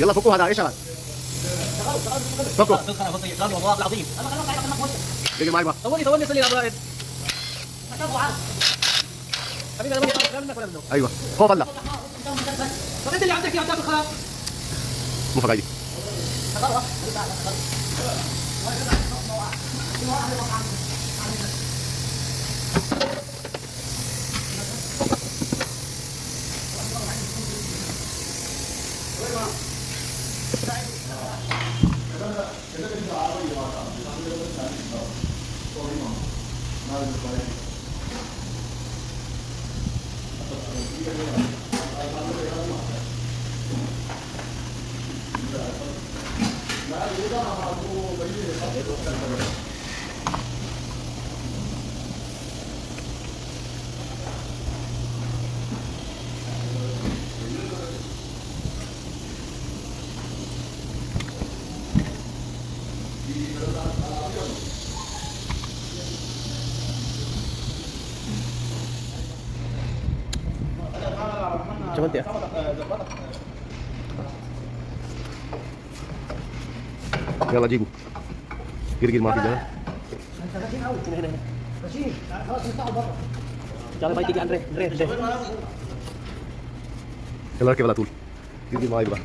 يلا فكوا هذا، ايش هذا؟ فكوا. والله العظيم. دقيقة معي بقى. طولني سلي يا ابو رائد. حبيبي ايوه فوق طلع. طب انت اللي عندك يا عبد خلاص. مو فقايدي. عملت ايه؟ يلا جيبوا. قرقر ما في جنة. هنا رشيد خلاص نطلعوا برا. يلا باي تيجي اندري يلا ركب على طول. قرقر ما يبغى.